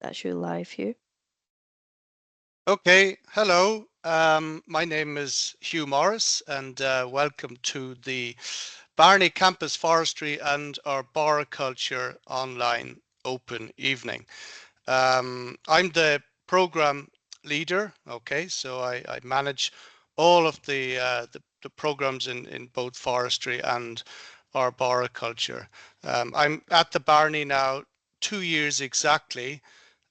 That's your live, Hugh. Okay, hello. My name is Hugh Morris, and welcome to the Barony Campus Forestry and Arboriculture online open evening. I'm the program leader. Okay, so I manage all of the programs in both forestry and arboriculture. I'm at the Barony now 2 years exactly.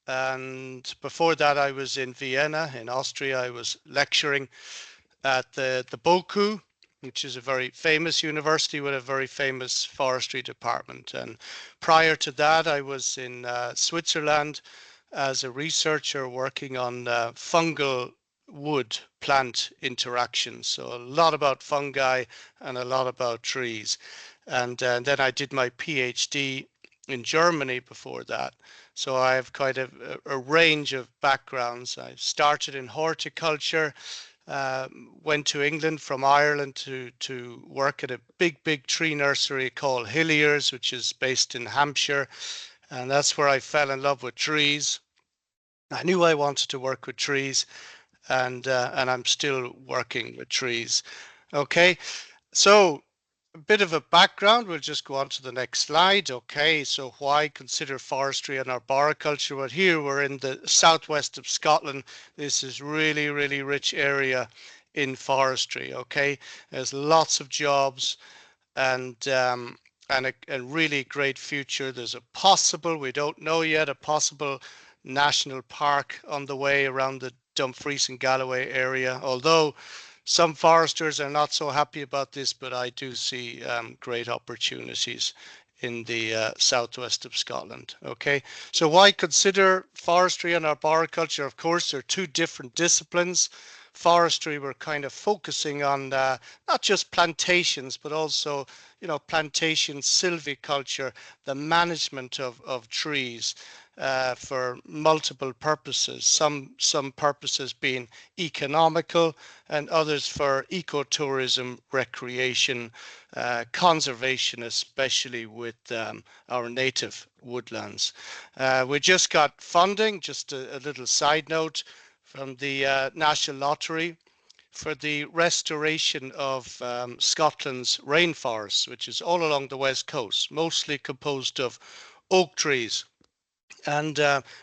And before that, I was in Vienna, in Austria. I was lecturing at the BOKU, which is a very famous university with a very famous forestry department. And prior to that, I was in Switzerland as a researcher working on fungal wood plant interactions. So a lot about fungi and a lot about trees. And then I did my PhD in Germany before that. So I have quite a range of backgrounds. I started in horticulture, went to England from Ireland to work at a big tree nursery called Hilliers, which is based in Hampshire. And that's where I fell in love with trees. I knew I wanted to work with trees, and I'm still working with trees. Okay, so a bit of a background. We'll just go on to the next slide. Okay, so why consider forestry and arboriculture? Well, here we're in the southwest of Scotland. This is really rich area in forestry. Okay, there's lots of jobs and a really great future. There's a possible, we don't know yet, a possible national park on the way around the Dumfries and Galloway area, although some foresters are not so happy about this, but I do see great opportunities in the southwest of Scotland. Okay, so why consider forestry and arboriculture? Of course, they're two different disciplines. Forestry, we're kind of focusing on not just plantations, but also, plantation silviculture, the management of trees for multiple purposes. Some purposes being economical and others for ecotourism, recreation, conservation, especially with our native woodlands. We just got funding, just a little side note, from the National Lottery for the restoration of Scotland's rainforests, which is all along the west coast, mostly composed of oak trees. And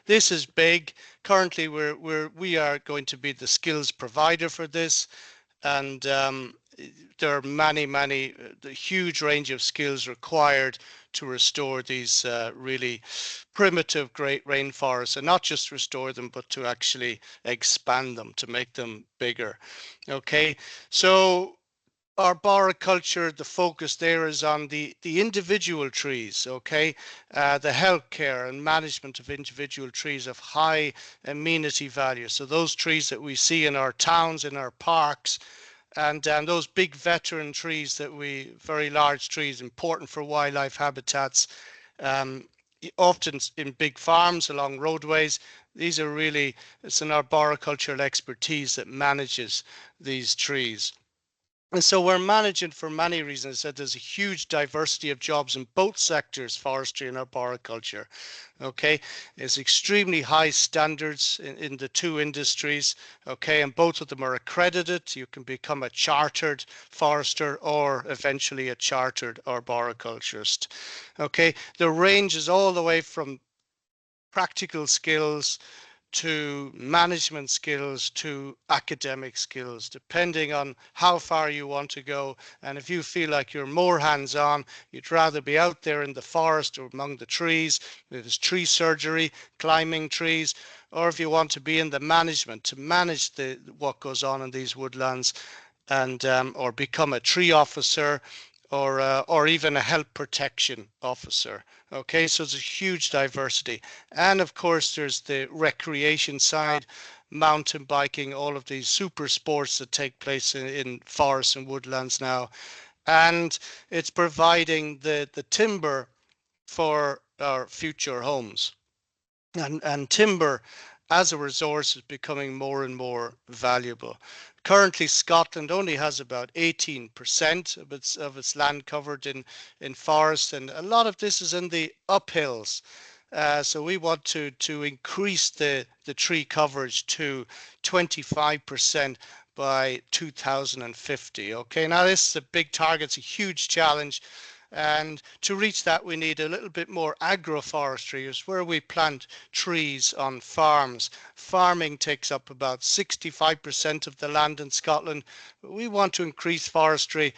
this is big. Currently, we are going to be the skills provider for this, and there are many, the huge range of skills required to restore these really primitive great rainforests, and not just restore them, but to actually expand them, to make them bigger. Okay, so arboriculture, the focus there is on the individual trees, okay? The healthcare and management of individual trees of high amenity value. So those trees that we see in our towns, in our parks, and those big veteran trees very large trees, important for wildlife habitats, um, often in big farms along roadways. These are really, it's an arboricultural expertise that manages these trees. And so we're managing for many reasons. I said there's a huge diversity of jobs in both sectors, forestry and arboriculture. Okay, there's extremely high standards in the two industries. Okay, and both of them are accredited. You can become a chartered forester or eventually a chartered arboriculturist. Okay, the range is all the way from practical skills to management skills to academic skills, depending on how far you want to go. And if you feel like you're more hands-on, you'd rather be out there in the forest or among the trees, if it's tree surgery, climbing trees, or if you want to be in the management, to manage what goes on in these woodlands, and or become a tree officer, or even a health protection officer. Okay, so there's a huge diversity. And of course, there's the recreation side, mountain biking, all of these super sports that take place in forests and woodlands now. And it's providing the timber for our future homes. And timber as a resource is becoming more and more valuable. Currently, Scotland only has about 18% of its land covered in forest, and a lot of this is in the uphills. So we want to increase the tree coverage to 25% by 2050. Okay, now this is a big target, it's a huge challenge. And to reach that, we need a little bit more agroforestry, is where we plant trees on farms. Farming takes up about 65% of the land in Scotland. We want to increase forestry,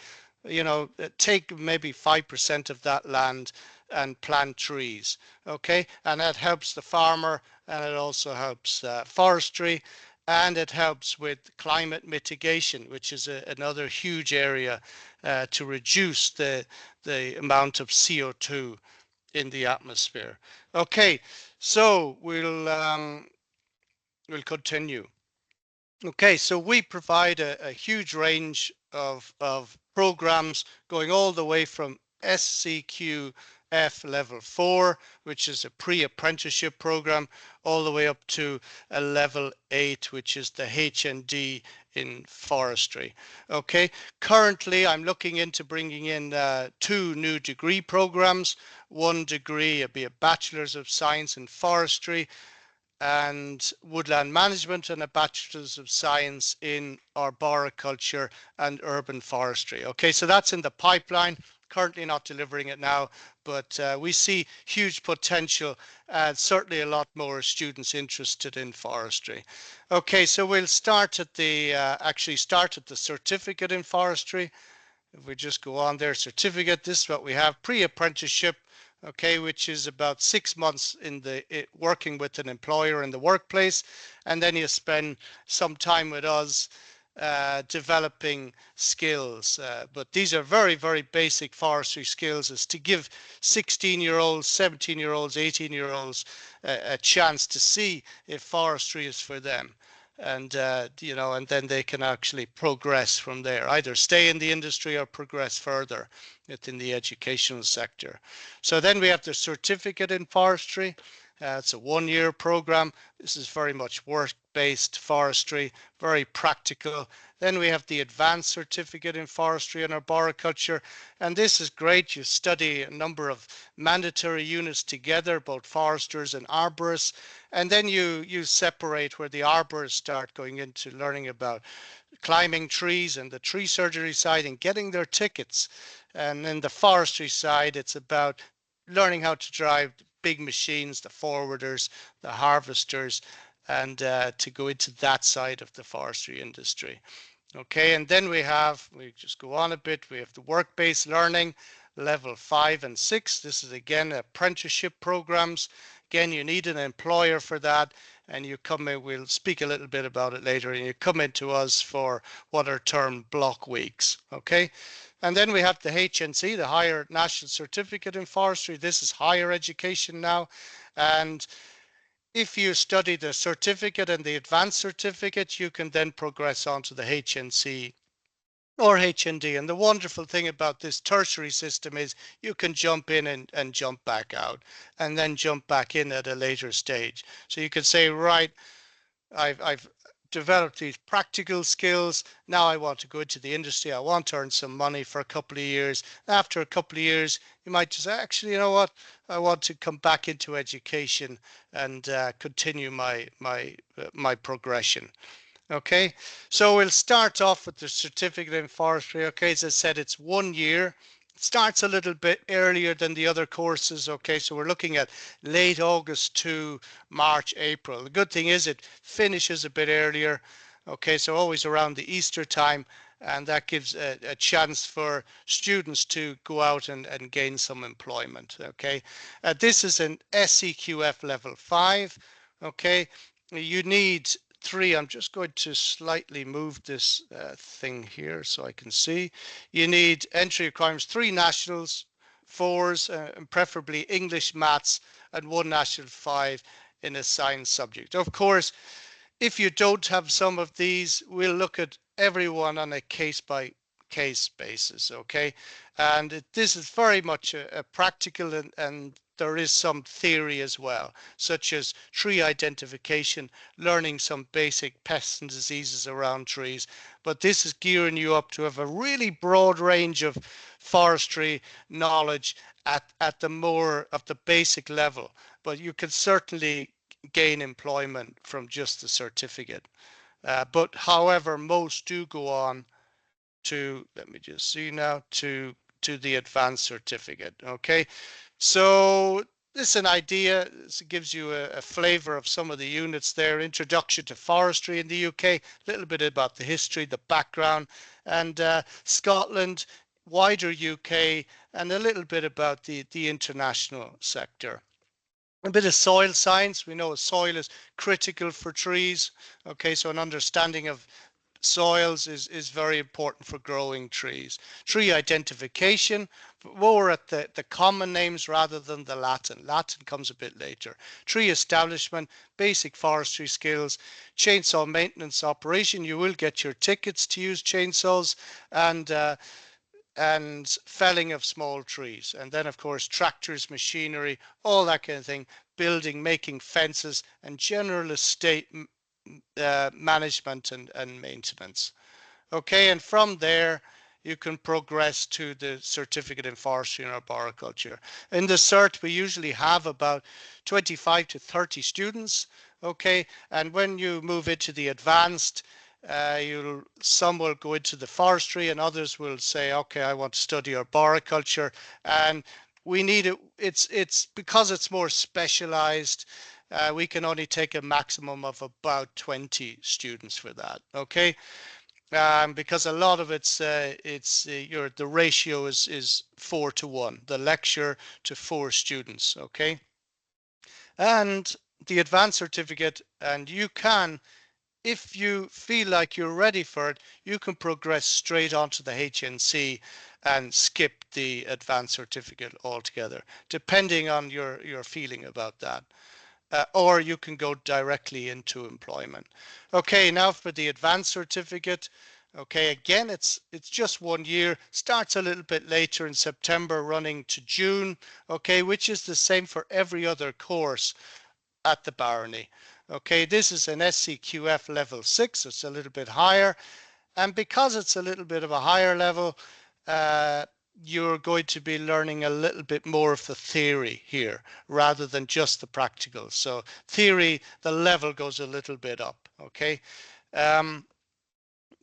take maybe 5% of that land and plant trees. Okay, and that helps the farmer, and it also helps forestry, and it helps with climate mitigation, which is another huge area to reduce the amount of CO2 in the atmosphere. Okay, so we'll continue. Okay, so we provide a huge range of programs going all the way from SCQF level 4, which is a pre-apprenticeship program, all the way up to a level 8, which is the HND in forestry. Okay, currently I'm looking into bringing in 2 new degree programs. One degree, it'd be a Bachelor's of Science in Forestry and Woodland Management, and a Bachelor's of Science in Arboriculture and Urban Forestry. Okay, so that's in the pipeline. Currently not delivering it now, but we see huge potential and certainly a lot more students interested in forestry. Okay, so we'll start at the certificate in forestry. If we just go on there, certificate, this is what we have, pre-apprenticeship, okay, which is about 6 months in working with an employer in the workplace, and then you spend some time with us developing skills. But these are very, very basic forestry skills, is to give 16-year-olds, 17-year-olds, 18-year-olds a chance to see if forestry is for them. And and then they can actually progress from there, either stay in the industry or progress further within the educational sector. So then we have the certificate in forestry. It's a 1-year program. This is very much work-based forestry, very practical. Then we have the advanced certificate in forestry and arboriculture, and this is great. You study a number of mandatory units together, both foresters and arborists, and then you separate, where the arborists start going into learning about climbing trees and the tree surgery side and getting their tickets. And then the forestry side, it's about learning how to drive big machines, the forwarders, the harvesters, and to go into that side of the forestry industry. Okay, and then we just go on a bit, we have the work-based learning, level 5 and 6. This is again apprenticeship programs. Again, you need an employer for that, and you come in, we'll speak a little bit about it later, and you come into us for what are termed block weeks. Okay, and then we have the HNC, the Higher National Certificate in Forestry. This is higher education now, and if you study the certificate and the advanced certificate, you can then progress on to the HNC or HND. And the wonderful thing about this tertiary system is you can jump in and jump back out, and then jump back in at a later stage. So you could say, right, I've developed these practical skills. Now I want to go into the industry. I want to earn some money for a couple of years. After a couple of years, you might just actually, you know what? I want to come back into education and continue my progression. Okay, so we'll start off with the certificate in forestry. Okay, as I said, it's 1 year. It starts a little bit earlier than the other courses. Okay, so we're looking at late August to March, April. The good thing is it finishes a bit earlier. Okay, so always around the Easter time, and that gives a chance for students to go out and gain some employment. Okay, this is an SCQF level 5. Okay, you need 3. I'm just going to slightly move this thing here so I can see. You need entry requirements, 3 nationals, 4s, and preferably English, maths, and 1 national 5 in a science subject. Of course, if you don't have some of these, we'll look at everyone on a case basis, okay? And this is very much a practical, and there is some theory as well, such as tree identification, learning some basic pests and diseases around trees. But this is gearing you up to have a really broad range of forestry knowledge at the more of the basic level. But you can certainly gain employment from just the certificate. But however, most do go on to, let me just see now, to the advanced certificate. Okay, so this is an idea. This gives you a flavor of some of the units there. Introduction to Forestry in the UK, a little bit about the history, the background, and Scotland, wider UK, and a little bit about the international sector. A bit of soil science. We know soil is critical for trees. Okay, so an understanding of soils is very important for growing trees. Tree identification, more at the common names rather than the Latin. Latin comes a bit later. Tree establishment, basic forestry skills, chainsaw maintenance operation. You will get your tickets to use chainsaws, and felling of small trees. And then, of course, tractors, machinery, all that kind of thing, building, making fences, and general estate management and maintenance. Okay, and from there, you can progress to the certificate in forestry and arboriculture. In the cert, we usually have about 25 to 30 students. Okay, and when you move into the advanced, some will go into the forestry, and others will say, okay, I want to study arboriculture, and we need it. It's because it's more specialized. We can only take a maximum of about 20 students for that. Okay, because a lot of the ratio is 4 to 1, the lecture to 4 students. Okay, and the advanced certificate, and you can, if you feel like you're ready for it, you can progress straight onto the HNC and skip the advanced certificate altogether, depending on your feeling about that. Or you can go directly into employment. Okay, now for the advanced certificate. Okay, again, it's just 1 year, starts a little bit later in September, running to June. Okay, which is the same for every other course at the Barony. Okay, this is an SCQF level 6. It's a little bit higher, and because it's a little bit of a higher level, you're going to be learning a little bit more of the theory here rather than just the practical. So theory, the level goes a little bit up. Okay,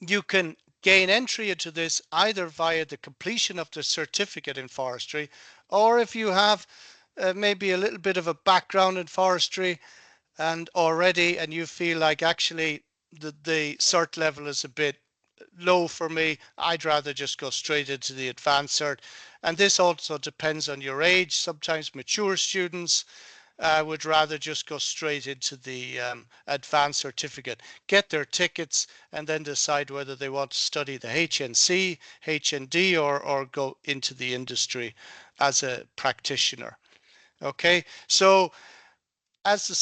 you can gain entry into this either via the completion of the certificate in forestry, or if you have maybe a little bit of a background in forestry and you feel like actually the cert level is a bit low for me, I'd rather just go straight into the advanced cert. And this also depends on your age. Sometimes mature students would rather just go straight into the advanced certificate, get their tickets, and then decide whether they want to study the HNC, HND, or go into the industry as a practitioner. Okay, so as the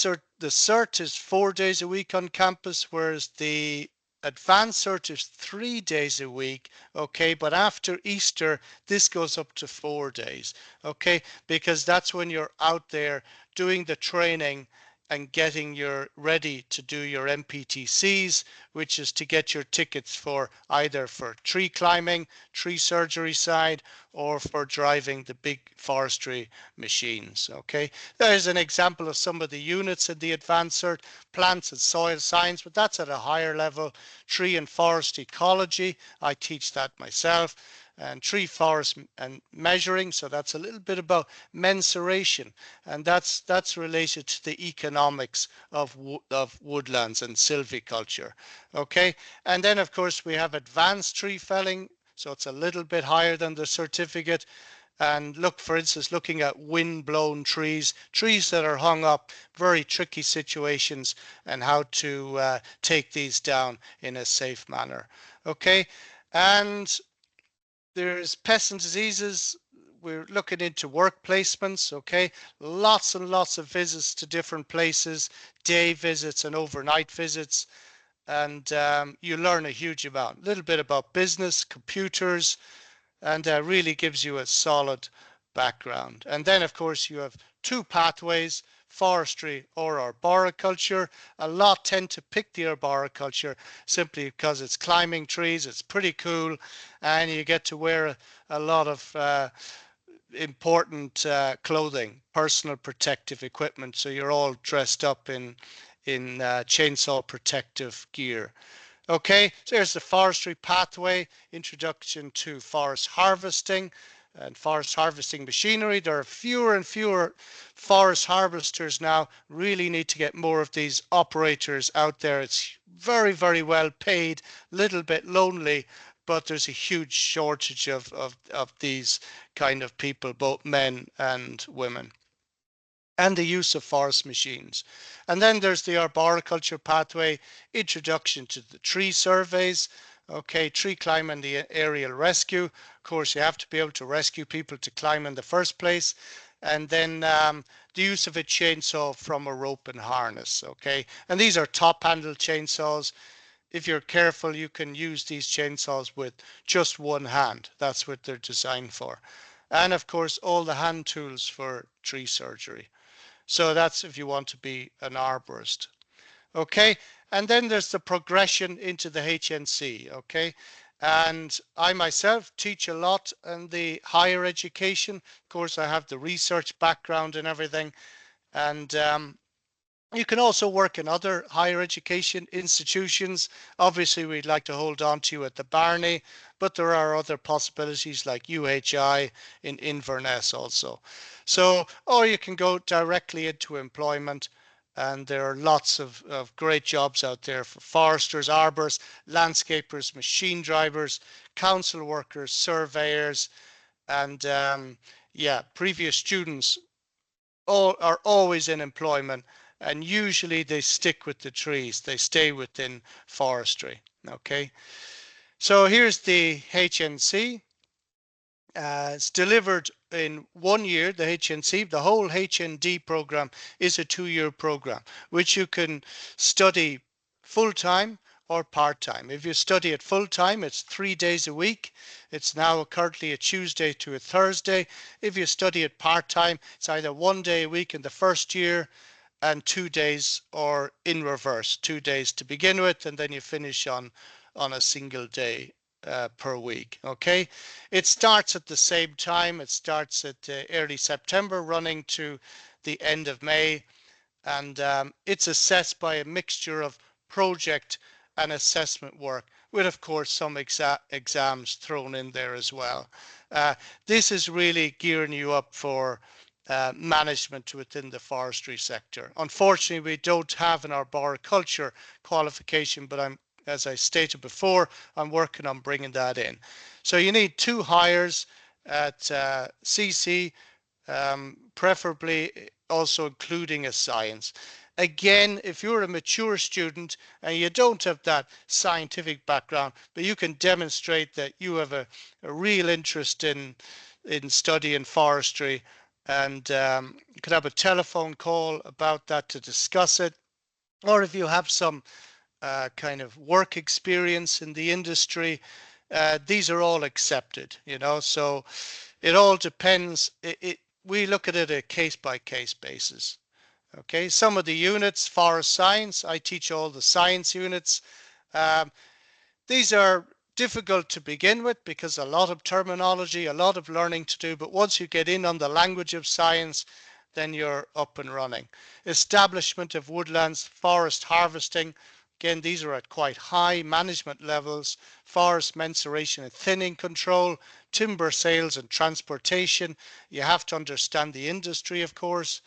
cert is 4 days a week on campus, whereas the advanced cert is 3 days a week. Okay, but after Easter, this goes up to 4 days. Okay, because that's when you're out there doing the training and getting ready to do your MPTCs, which is to get your tickets for either for tree climbing, tree surgery side, or for driving the big forestry machines. Okay, there's an example of some of the units in the advanced cert: plants and soil science, but that's at a higher level. Tree and forest ecology, I teach that myself. And tree forest and measuring, so that's a little bit about mensuration, and that's related to the economics of woodlands and silviculture. Okay, and then of course we have advanced tree felling, so it's a little bit higher than the certificate. And look, for instance, looking at wind-blown trees that are hung up, very tricky situations, and how to take these down in a safe manner. Okay, and there's pests and diseases. We're looking into work placements. Okay, lots and lots of visits to different places, day visits and overnight visits. and you learn a huge amount. A little bit about business, computers, and really gives you a solid background. And then, of course, you have two pathways, forestry or arboriculture. A lot tend to pick the arboriculture simply because it's climbing trees, it's pretty cool, and you get to wear a lot of important clothing, personal protective equipment, so you're all dressed up in chainsaw protective gear. Okay, so there's the forestry pathway, introduction to forest harvesting and forest harvesting machinery. There are fewer and fewer forest harvesters now. Really need to get more of these operators out there. It's very, very well paid, little bit lonely, but there's a huge shortage of these kind of people, both men and women, and the use of forest machines. And then there's the arboriculture pathway, introduction to the tree surveys, okay, tree climb and the aerial rescue. Of course, you have to be able to rescue people to climb in the first place. And then the use of a chainsaw from a rope and harness, okay? And these are top handle chainsaws. If you're careful, you can use these chainsaws with just one hand. That's what they're designed for. And of course, all the hand tools for tree surgery. So that's if you want to be an arborist. Okay, and then there's the progression into the HNC. Okay, and I myself teach a lot in the higher education. Of course, I have the research background and everything, and you can also work in other higher education institutions. Obviously, we'd like to hold on to you at the Barony, but there are other possibilities like UHI in Inverness also. So, or you can go directly into employment, and there are lots of great jobs out there for foresters, arborists, landscapers, machine drivers, council workers, surveyors, and yeah, previous students all are always in employment, and usually they stick with the trees. They stay within forestry. Okay, so here's the HNC. It's delivered in 1 year, the HNC. The whole HND program is a 2-year program, which you can study full-time or part-time. If you study it full-time, it's 3 days a week. It's now currently a Tuesday to a Thursday. If you study it part-time, it's either 1 day a week in the first year and 2 days, or in reverse, 2 days to begin with, and then you finish on a single day per week. Okay, it starts at the same time. It starts at early September, running to the end of May, and it's assessed by a mixture of project and assessment work, with of course some exams thrown in there as well. This is really gearing you up for management within the forestry sector. Unfortunately, we don't have an arboriculture qualification, but as I stated before, I'm working on bringing that in. So you need 2 hires at CC, preferably also including a science. Again, if you're a mature student and you don't have that scientific background, but you can demonstrate that you have a real interest in studying forestry, and you could have a telephone call about that to discuss it. Or if you have some kind of work experience in the industry, these are all accepted, you know. So it all depends. We look at it a case-by-case basis. Okay, some of the units, forest science, I teach all the science units. These are difficult to begin with because a lot of terminology, a lot of learning to do, but once you get in on the language of science, then you're up and running. Establishment of woodlands, forest harvesting. Again, these are at quite high management levels. Forest mensuration and thinning control, timber sales and transportation. You have to understand the industry, of course,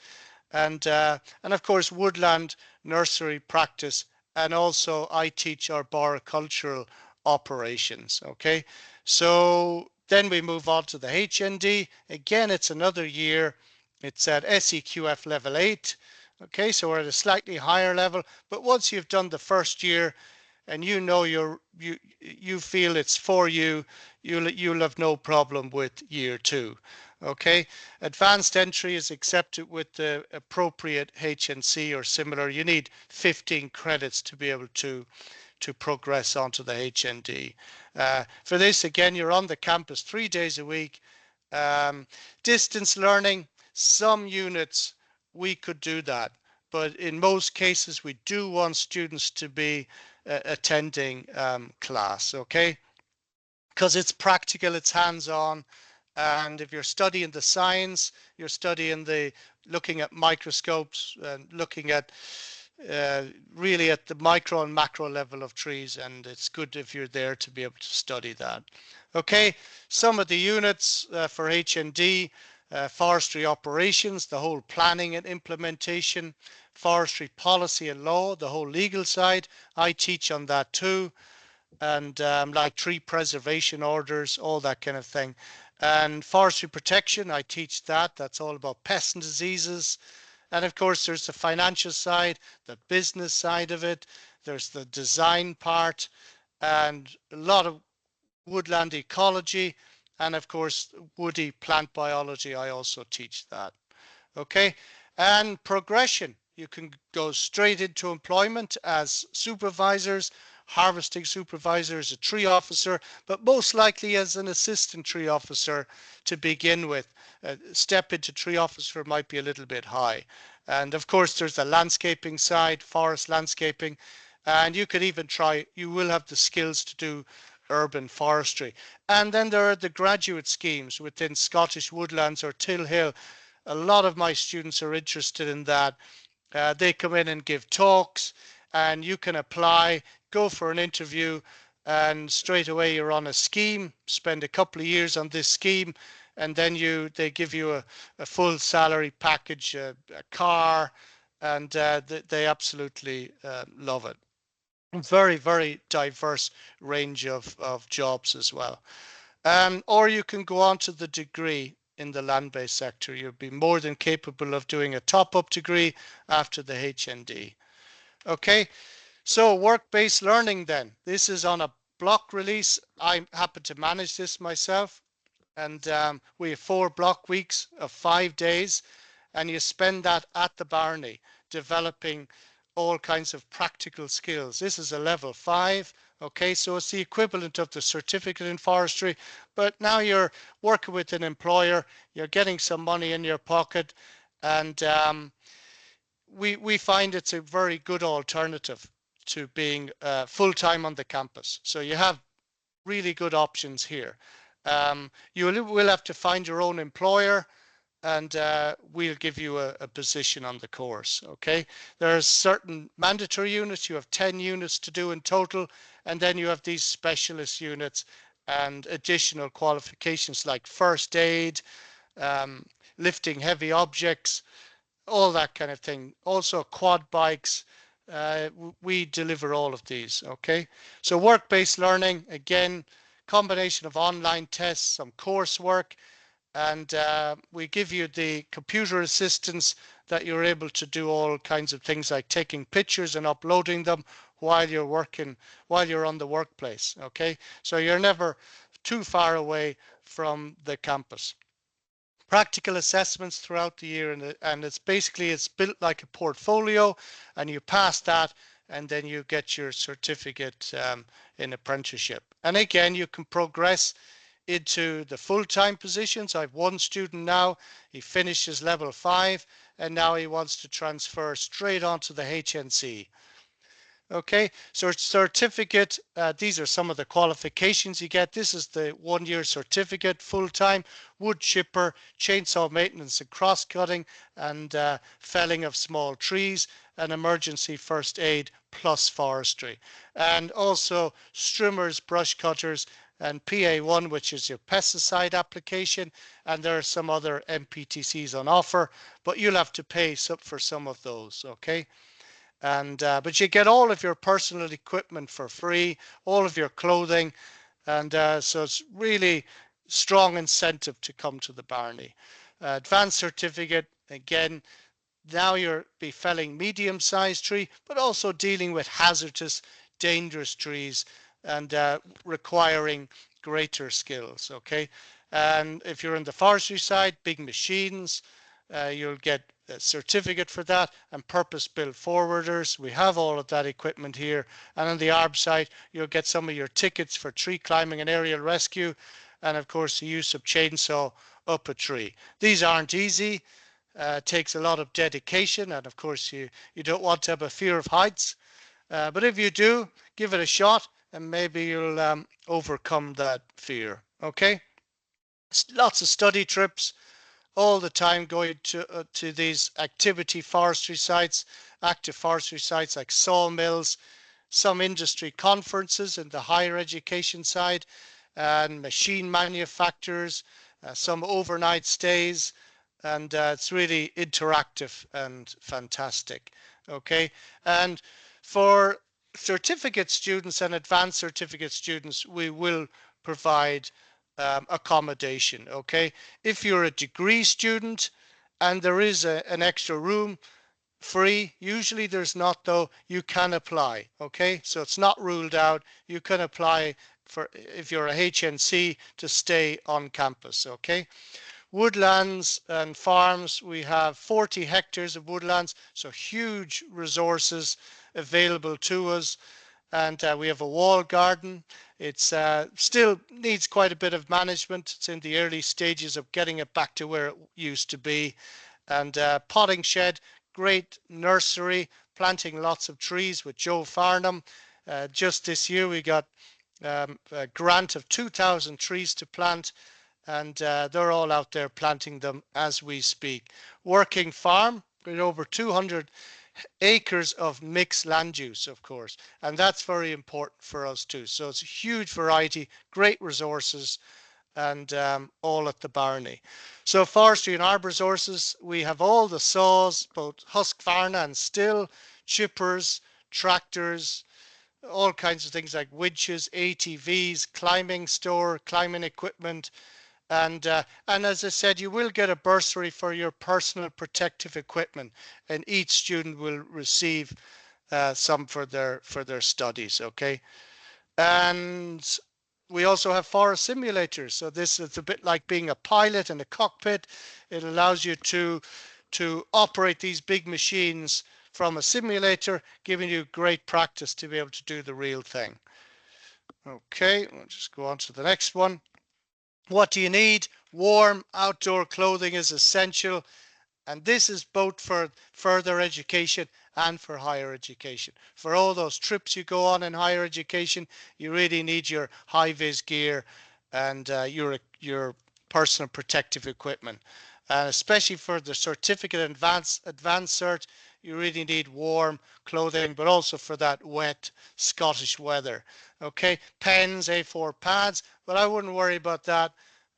and of course woodland nursery practice, and also I teach arboricultural operations. Okay, so then we move on to the HND. Again, it's another year. It's at SEQF level 8. Okay, so we're at a slightly higher level, but once you've done the first year and you know you feel it's for you, you'll have no problem with year 2. Okay, advanced entry is accepted with the appropriate HNC or similar. You need 15 credits to be able to to progress onto the HND. For this, again, you're on the campus 3 days a week. Distance learning, some units we could do that, but in most cases we do want students to be attending class, okay? Because it's practical, it's hands-on, and if you're studying the science, you're studying looking at microscopes and looking at really at the micro and macro level of trees, and it's good if you're there to be able to study that. Okay, some of the units for HND, forestry operations, the whole planning and implementation, forestry policy and law, the whole legal side, I teach on that too, and like tree preservation orders, all that kind of thing. And forestry protection, I teach that. That's all about pests and diseases. And of course, there's the financial side, the business side of it. There's the design part, and a lot of woodland ecology. And of course, woody plant biology, I also teach that. Okay, and progression. You can go straight into employment as supervisors, harvesting supervisor, as a tree officer, but most likely as an assistant tree officer to begin with. Step into tree officer might be a little bit high. And of course, there's the landscaping side, forest landscaping, and you could even try, you will have the skills to do urban forestry. And then there are the graduate schemes within Scottish Woodlands or Till Hill. A lot of my students are interested in that. They come in and give talks, and you can apply, go for an interview, and straight away you're on a scheme, spend a couple of years on this scheme, and then they give you a full salary package, a car, and they absolutely love it. Very, very diverse range of jobs as well. Or you can go on to the degree in the land-based sector. You'll be more than capable of doing a top-up degree after the HND. Okay, so work-based learning then. This is on a block release. I happen to manage this myself. And we have 4 block weeks of 5 days. And you spend that at the Barony developing all kinds of practical skills. This is a level 5. Okay, so it's the equivalent of the certificate in forestry, but now you're working with an employer, you're getting some money in your pocket, and we find it's a very good alternative to being full-time on the campus. So you have really good options here. You will have to find your own employer, and we'll give you a position on the course. Okay, there are certain mandatory units. You have 10 units to do in total, and then you have these specialist units and additional qualifications like first aid, lifting heavy objects, all that kind of thing. Also quad bikes. We deliver all of these. Okay, so work-based learning, again, combination of online tests, some coursework, and we give you the computer assistance that you're able to do all kinds of things like taking pictures and uploading them while you're working, while you're on the workplace. Okay, so you're never too far away from the campus. Practical assessments throughout the year, and it's built like a portfolio, and you pass that, and then you get your certificate in apprenticeship. And again, you can progress into the full-time positions. I have one student now, he finishes level 5, and now he wants to transfer straight onto the HNC. Okay, so certificate, these are some of the qualifications you get. This is the 1-year certificate, full-time, wood chipper, chainsaw maintenance and cross-cutting, and felling of small trees, and emergency first aid plus forestry. And also strimmers, brush cutters, and PA1, which is your pesticide application, and there are some other MPTCs on offer, but you'll have to pay for some of those, okay? And but you get all of your personal equipment for free, all of your clothing, and so it's really strong incentive to come to the Barony. Advanced certificate, again, now you'll be felling medium-sized tree, but also dealing with hazardous, dangerous trees, and requiring greater skills. Okay, and if you're on the forestry side, big machines, you'll get certificate for that, and purpose-built forwarders. We have all of that equipment here. And on the ARB site, you'll get some of your tickets for tree climbing and aerial rescue, and of course the use of chainsaw up a tree. These aren't easy. Takes a lot of dedication, and of course you don't want to have a fear of heights. But if you do, give it a shot, and maybe you'll overcome that fear. Okay? Lots of study trips all the time going to these activity forestry sites, active forestry sites like sawmills, some industry conferences in the higher education side, and machine manufacturers, some overnight stays, and it's really interactive and fantastic. Okay, and for certificate students and advanced certificate students, we will provide accommodation. Okay, if you're a degree student and there is an extra room free, usually there's not though, you can apply. Okay, so it's not ruled out. You can apply for, if you're a HNC, to stay on campus. Okay, woodlands and farms, we have 40 hectares of woodlands, so huge resources available to us. And we have a wall garden. It's still needs quite a bit of management. It's in the early stages of getting it back to where it used to be. And potting shed, great nursery, planting lots of trees with Joe Farnham. Just this year we got a grant of 2,000 trees to plant, and they're all out there planting them as we speak. Working farm with over 200 acres of mixed land use, of course, and that's very important for us too. So it's a huge variety, great resources, and all at the Barony. So forestry and arbor resources, we have all the saws, both Husqvarna and still, chippers, tractors, all kinds of things like winches, ATVs, climbing store, climbing equipment. And as I said, you will get a bursary for your personal protective equipment, and each student will receive some for their studies. Okay, and we also have forest simulators. So this is a bit like being a pilot in a cockpit. It allows you to operate these big machines from a simulator, giving you great practice to be able to do the real thing. Okay, we'll just go on to the next one. What do you need? Warm outdoor clothing is essential, and this is both for further education and for higher education. For all those trips you go on in higher education, you really need your high-vis gear and your personal protective equipment. And especially for the certificate advanced cert, you really need warm clothing, but also for that wet Scottish weather. Okay, pens, A4 pads, but I wouldn't worry about that.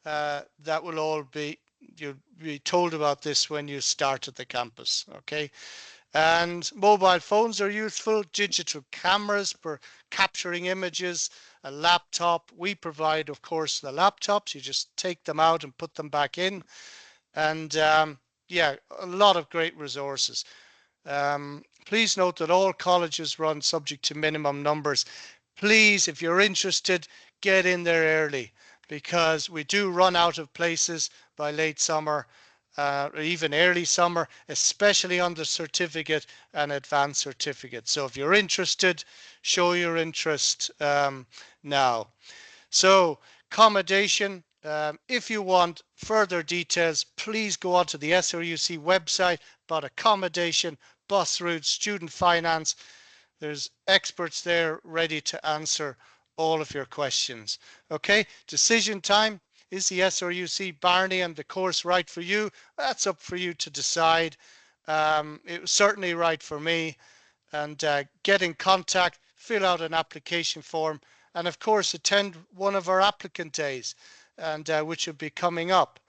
That will all be, you'll be told about this when you start at the campus. Okay, and mobile phones are useful, digital cameras for capturing images, a laptop. We provide, of course, the laptops. You just take them out and put them back in. And yeah, a lot of great resources. Please note that all colleges run subject to minimum numbers. Please, if you're interested, get in there early, because we do run out of places by late summer or even early summer, especially on the certificate and advanced certificate. So if you're interested, show your interest now. So accommodation, if you want further details, please go on to the SRUC website about accommodation, bus routes, student finance. There's experts there ready to answer all of your questions. Okay, decision time. Is the SRUC Barony and the course right for you? That's up for you to decide. It was certainly right for me. And get in contact, fill out an application form, and of course attend one of our applicant days, and which will be coming up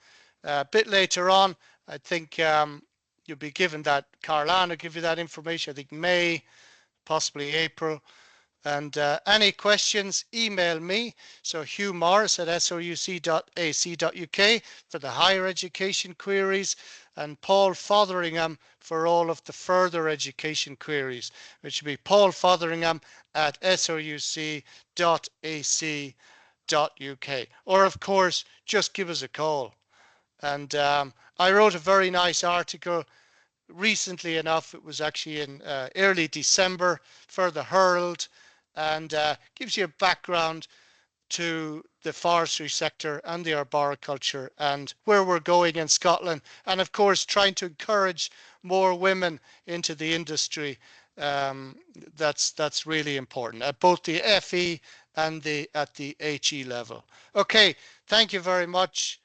a bit later on. I think you'll be given that. Carlan will give you that information. I think May, possibly April. And any questions, email me. So Hugh Morris at sruc.ac.uk for the higher education queries, and Paul Fotheringham for all of the further education queries, which will be Paul Fotheringham at sruc.ac.uk. Or of course, just give us a call. And I wrote a very nice article recently enough. It was actually in early December for the Herald, and gives you a background to the forestry sector and the arboriculture and where we're going in Scotland, and of course trying to encourage more women into the industry. That's really important at both the FE and at the HE level. Okay, thank you very much.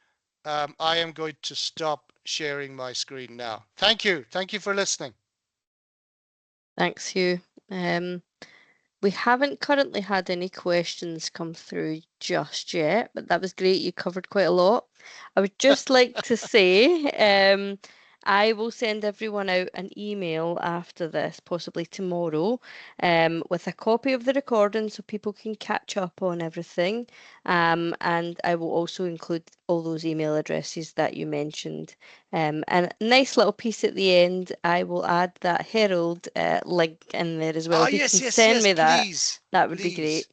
I am going to stop sharing my screen now. Thank you for listening. Thanks, Hugh. We haven't currently had any questions come through just yet, but that was great. You covered quite a lot. I would just like to say, I will send everyone out an email after this, possibly tomorrow, with a copy of the recording so people can catch up on everything. And I will also include all those email addresses that you mentioned. And a nice little piece at the end, I will add that Herald link in there as well. If you Yes, can yes, send yes, me that, please, that would be great.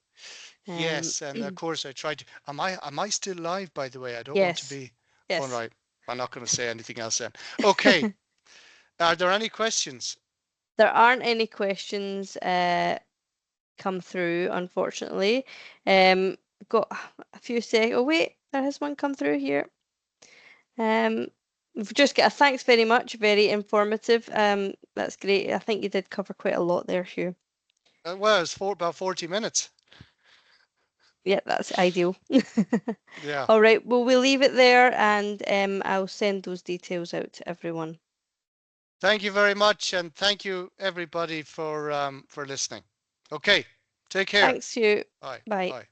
please. Yes, and of course I tried to. Am I still live, by the way? I don't want to Yes, be. All yes. right, I'm not going to say anything else then. Okay. Are there any questions? There aren't any questions come through, unfortunately. Got a few seconds. Oh wait, there has one come through here. We've just got a thanks very much, very informative. That's great. I think you did cover quite a lot there, Hugh. Well, it's about 40 minutes. Yeah, that's ideal. Yeah. All right, well, we'll leave it there, and I'll send those details out to everyone. Thank you very much, and thank you everybody for listening. Okay, take care. Thanks, Hugh. Bye. Bye. Bye.